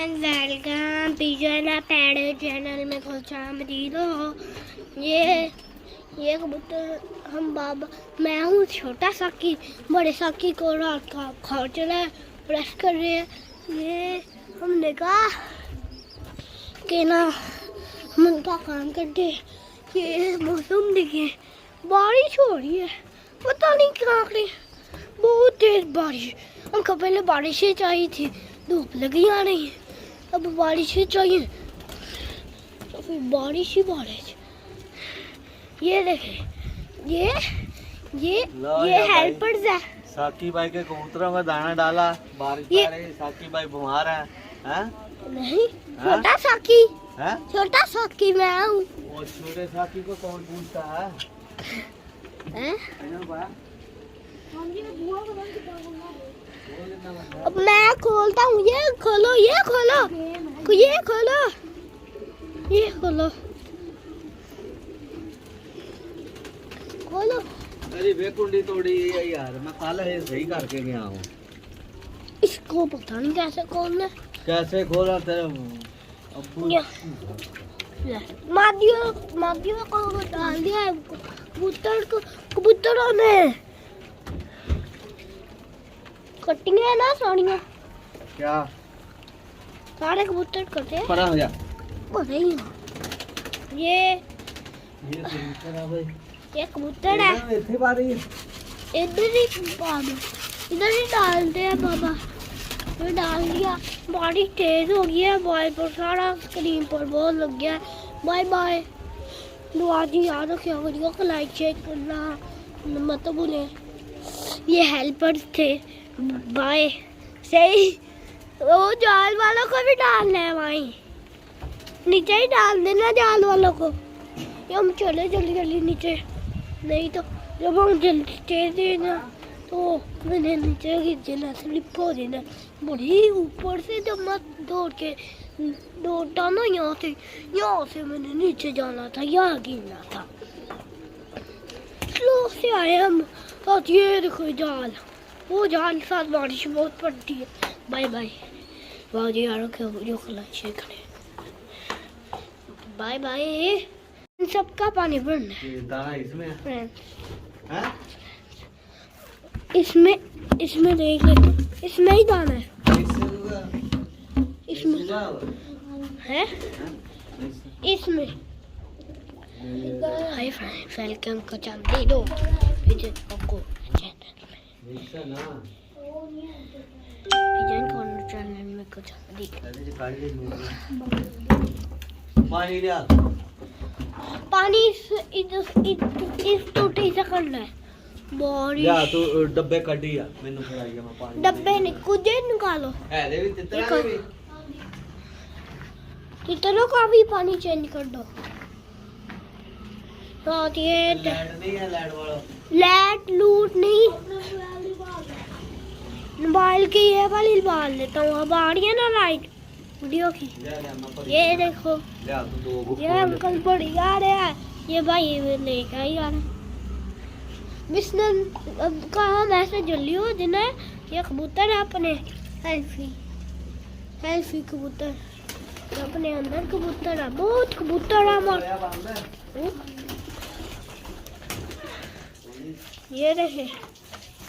And welcome pigeon pad channel में खुश आमदीद हो। ये कबूतर हम बाबा, मैं हूँ छोटा साकी, बड़े साकी को रात का खौच रहा है, ब्रश कर रहे हैं। ये हमने कहा कि ना हम उनका काम करते। ये मौसम देखिए, बारिश हो रही है, पता नहीं क्या करें, बहुत तेज बारिश। हमको पहले बारिश ही चाहिए थी, धूप लगी आ रही है, अब बारिश ही चाहिए, तो फिर बारिश ही बारिश। ये देखें, ये हेल्पर्स है। साकी भाई के कबूतरों में दाना डाला, बारिश आ रही, साकी भाई बीमार है, हैं? नहीं, छोटा साकी है? छोटा साकी मैं हूँ। वो छोटे साकी को कौन पूछता है? अब मैं खोलता हूँ, ये खोलो, ये खोलो, ये खोलो, ये खोलो, खोलो। अरे वे कुंडी तोड़ी है यार, मैं कल है सही करके गया हूँ। इसको पता नहीं कैसे खोलना, कैसे खोला तेरे अब्बू? मादियों को डाल दिया है कबूतरों ने। कटिंग है ना साड़ियाँ, क्या सारे कबूतर कटे हैं। पड़ा हो जा। ये कबूतर है भाई, ये कबूतर है, इधर ही डालते हैं बाबा। ये डाल दिया, बारिश तेज हो गई है, बॉय पर सारा स्क्रीन पर बहुत लग गया है। बाय बाय, दुआ जी याद रखिए, वीडियो को लाइक शेयर करना मत भूलें। ये हेल्पर्स थे, बाय। सही, वो जाल वालों को भी डालना है, वहीं नीचे ही डाल देना जाल वालों को। ये हम चले जल्दी नीचे, नहीं तो जब हम जल्दी तेज देना तो मैंने नीचे गिर जाना, स्लिप हो जाना। बड़ी ऊपर से जब मैं दौड़ता ना, यहाँ से मैंने नीचे जाना था, यहाँ गिरना था। स्लो से आए हम, और ये देखो जाल, वो जाल साथ बारिश बहुत पड़ती है। बाय बाय, बाजी यारों के वीडियो को लाइक शेयर करें। Bye bye. सबका पानी भरना है, दाना इसमें है? इसमें देख ले, इसमें ही दाना है, इसमें है, इसमें। हाय फ्रेंड्स, वेलकम को चांदी दो को चैनल में कुछ पानी इस टूटी से करना है। बारिश या तो डब्बे कड्डी आ, मैंने खिलाइया मैं पानी। डब्बे नहीं, कुछ निकालो है ले भी तितरा भी, तितरों का भी पानी चेंज कर दो। रात ये लाइट नहीं है, लाइट वाला लाइट लूट नहीं, मोबाइल की ये वाली बाल लेता हूँ। अब आ रही है ना लाइट वीडियो की, ये देखो, ये अंकल बड़ी आ रहे हैं, ये भाई लेकर ही आ रहे हैं। अब कहा ऐसे जल्दी हो जिन्हें, ये कबूतर है अपने हेल्फी कबूतर, अपने अंदर कबूतर है, बहुत कबूतर है हमारे। ये रहे,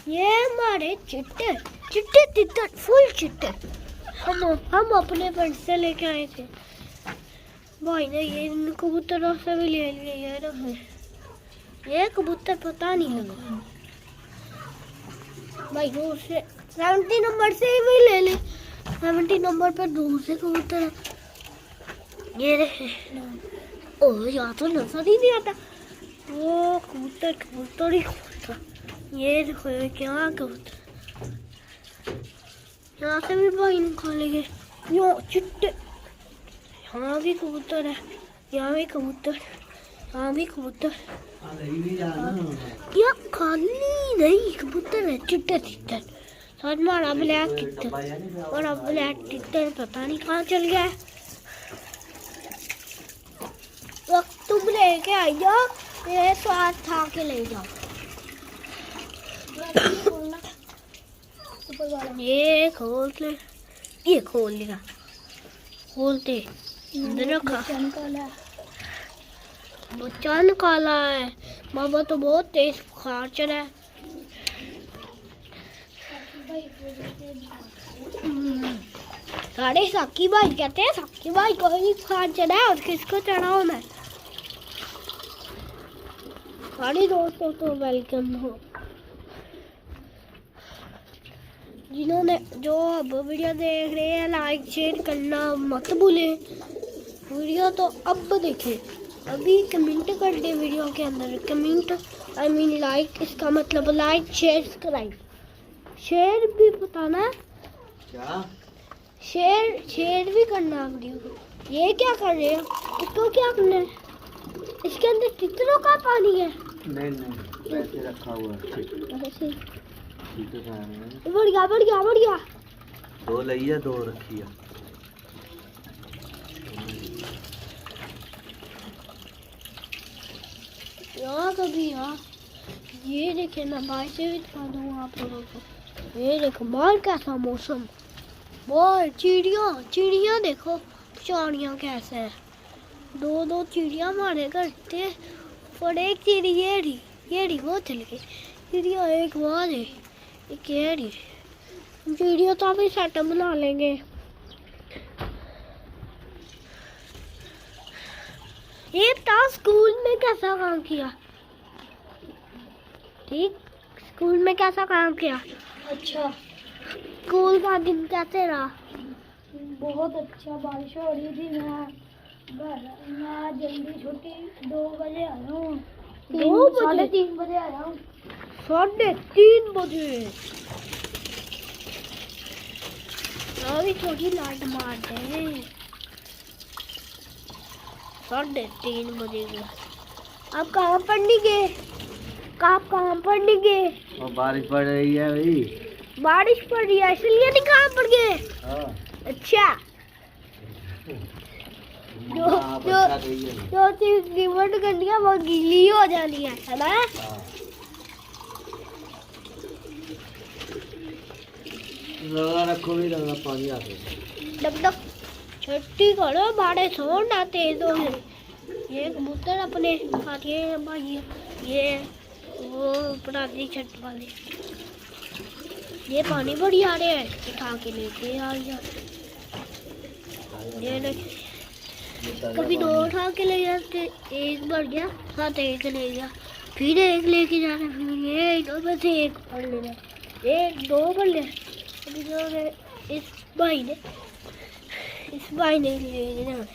ये हमारे चिट्टे तितर, फुल चिट्टे। हम अपने फ्रेंड से लेके आए थे, भाई ने ये कबूतरों से भी ले लिए। ये रहे, ये कबूतर पता नहीं लगा भाई, दूर से 70 नंबर से भी ले ले, 70 नंबर पर दूर से कबूतर है। ये रहे, ओह यहाँ तो नजर ही नहीं आता, वो कबूतर ही कबूतर। ये देखो, ये क्या कबूतर, यहाँ से भी भाई निकालेंगे। यो चिट्टे, यहाँ भी कबूतर है, यहाँ भी कबूतर, यहाँ भी कबूतर। या खाली नहीं कबूतर है, चिट्टे तितर। साथ में हमारा ब्लैक तितर, और अब ब्लैक तितर पता नहीं कहाँ चल गया है। वक्त तुम लेके आई जाओ, मेरे साथ था के ले जाओ। ये खोल लिया, खोलते अंदर रखा। बच्चा निकाला है। बाबा तो बहुत तेज बुखार चढ़ा है। साढ़े साकी भाई कहते हैं साकी भाई को ही बुखार चढ़ा है और किसको चढ़ा होना है। सारे दोस्तों को वेलकम हो। जिन्होंने जो अब वीडियो देख रहे हैं लाइक शेयर करना मत भूलें। वीडियो तो अब देखें, अभी कमेंट कर दे वीडियो के अंदर। कमेंट आई मीन लाइक, इसका मतलब लाइक शेयर सब्सक्राइब। शेयर भी बताना, क्या शेयर भी करना वीडियो को। ये क्या कर रहे हो? इसको क्या करना है? इसके अंदर कितनों का पानी है? नहीं वैसे रखा हुआ है। ऐसे ठीक है सारे बढ़िया बढ़िया बढ़िया। दो लइया दो रखी है। यहाँ कभी यहाँ ये देखे ना, भाई से भी दिखा दूँ आप लोगों को। ये देखो बाहर कैसा मौसम, बहुत चिड़िया देखो चाड़ियाँ कैसे है। दो चिड़िया मारे करते और एक चिड़ी ये वो चल गई चिड़िया। एक बाद है एक ये चिड़िया तो अभी सेटअप बना लेंगे। ये बता स्कूल में कैसा काम किया? ठीक, स्कूल में कैसा काम किया? अच्छा। स्कूल का दिन कैसे रहा? बहुत अच्छा। बारिश हो रही थी। मैं जल्दी छुट्टी 2 बजे आया हूँ। 3:30 बजे आया हूँ। 3:30 बजे अभी थोड़ी लाइट मार दे। 3:30 बजे गए। आप कहाँ पढ़ने गए? कहाँ पढ़ने गए? और बारिश पड़ रही है भाई। बारिश पड़ रही है इसलिए नहीं कहाँ पड़ गए? हाँ। अच्छा। जो चीज रिमोट कर दिया वो गीली हो जानी है ना? रखो भी लगा पानी आ गया। डब छुट्टी करो बाड़े सोन आते तो ये कबूतर अपने खाते हैं भाई। ये वो अपराधी छत वाले ये पानी बड़ी आ रहे हैं, उठा के लेके आ गया। ये कभी 2 उठा के ले जाते, एक बढ़ गया साथ एक ले गया, फिर एक लेके जाना, फिर ये दो में से एक पढ़ लेना, एक 2 पढ़ ले। अभी जो इस भाई ने ले जाना।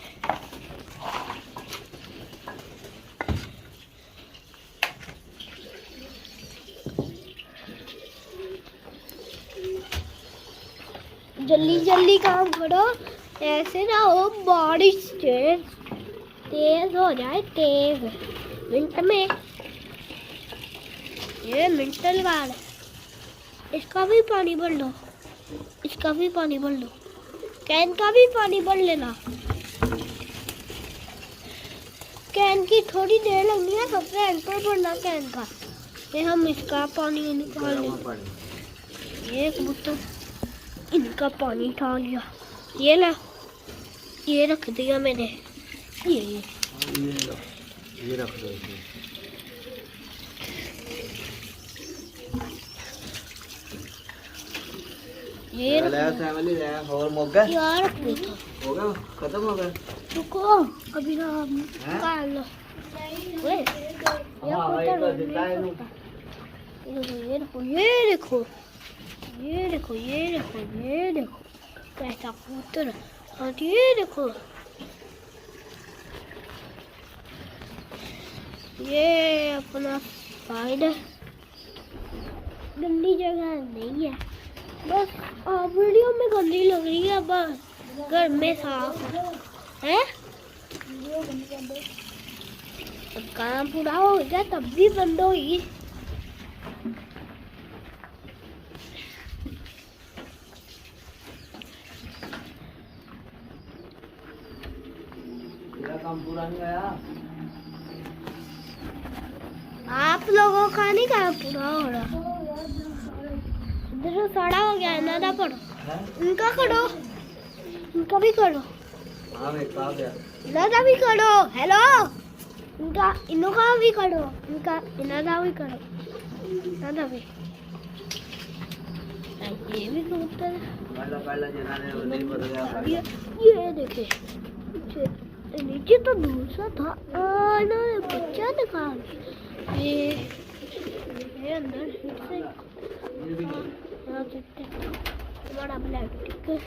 जल्दी काम करो, ऐसे ना हो बारिश तेज हो जाए। तेज मिनट में ये मिनट लगा है। इसका भी पानी भर लो, इसका भी पानी भर लो, कैन का भी पानी भर लेना। कैन की थोड़ी देर लगनी है, सबसे एंड पर भरना कैन का। ये हम इसका पानी निकाल लें। ये कबूतर इनका पानी उठा लिया। ये ला, ये रख दिया मैंने। ये रख दो। ये फैमिली और मौका यार रख देता। हो गया, खत्म हो गया। रुको अभी ना निकाल लो। ये देखो कैसा कबूतर है। हाँ ये देखो, ये अपना साइड है। गंदी जगह नहीं है, बस वीडियो में गंदी लग रही है, बस घर में साफ है। काम पूरा हो गया तब भी बंद होगी। काम पूरा नहीं आया। आप लोगों का नहीं काम पूरा हो रहा। इधर सड़ा हो गया है ना, पढ़ो इनका करो, इनका भी करो। हाँ मैं कहा गया इनका भी करो हेलो इनका भी करो इनका भी करो इनका भी ये भी कबूतर पहला जिन्होंने नहीं बदल गया ये देखे नीचे तो दूसरा था ना बच्चा निकाल ये अंदर से बड़ा ब्लैक टिक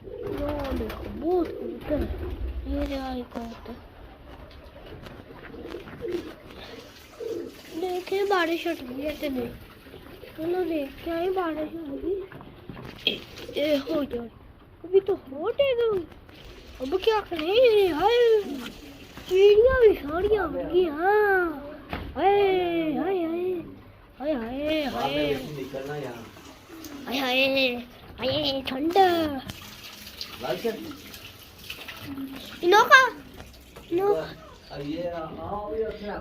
देखो बहुत कबूतर ये कबूतर देखे बारिश हट गई है नहीं चलो देखते हैं बारिश होगी ये हो जाए अभी तो हो जाएगा अब क्या करें हाय चिड़िया भी साड़ियाँ होंगी हाँ हाय हाय हाय हाय हाय हाय निकलना यहाँ हाय हाय हाय ठंडा इनका ये आओ ये अच्छा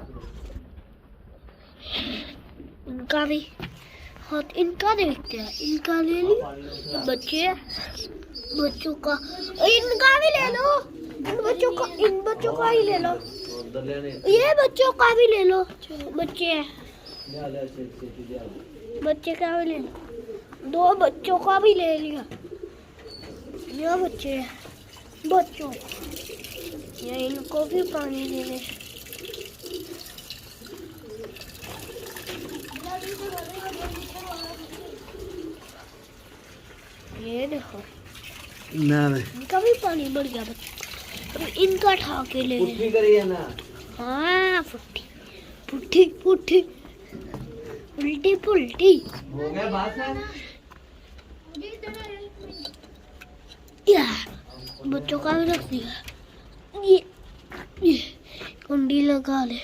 इनका भी हाथ इनका देखते हैं इनका ले ली बच्चों का इनका भी ले लो इन बच्चों का ही ले लो ये बच्चों का भी ले लो बच्चे का भी ले लो 2 बच्चों का भी ले लिया ये बच्चों ये इनको भी पानी देने ये देखो ना इनका भी पानी बढ़ गया बच्चों इनका ठा के ले पुट्ठी करिए ना हाँ पुट्ठी उल्टी हो गया बात है या बच्चों का भी रख दिया ये कुंडी लगा ले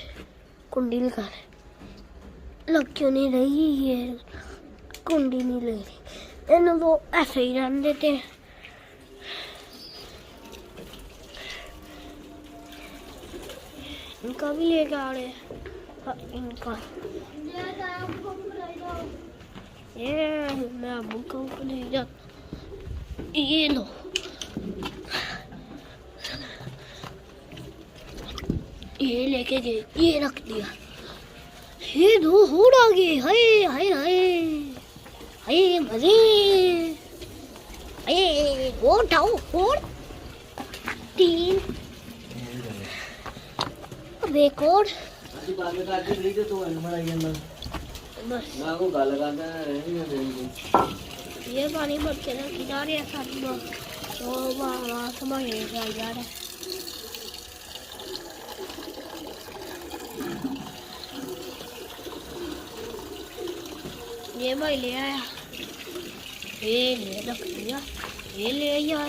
लग क्यों नहीं रही ये कुंडी नहीं ले रही इन्हें वो ऐसे ही रहने देते हैं इनका भी लेके आ रहे हैं इनका ये मैं अबू को ले जाता ये लो ये लेके गए ये रख दिया ये 2 और आ गए हाय हाय हाय हाय मजे हाय और 3 अब एक और बस ये पानी बच्चे ना किनारे ऐसा तो वहाँ समझ नहीं जा रहा है ये भाई ले आया ये ले रख दिया ये ले आया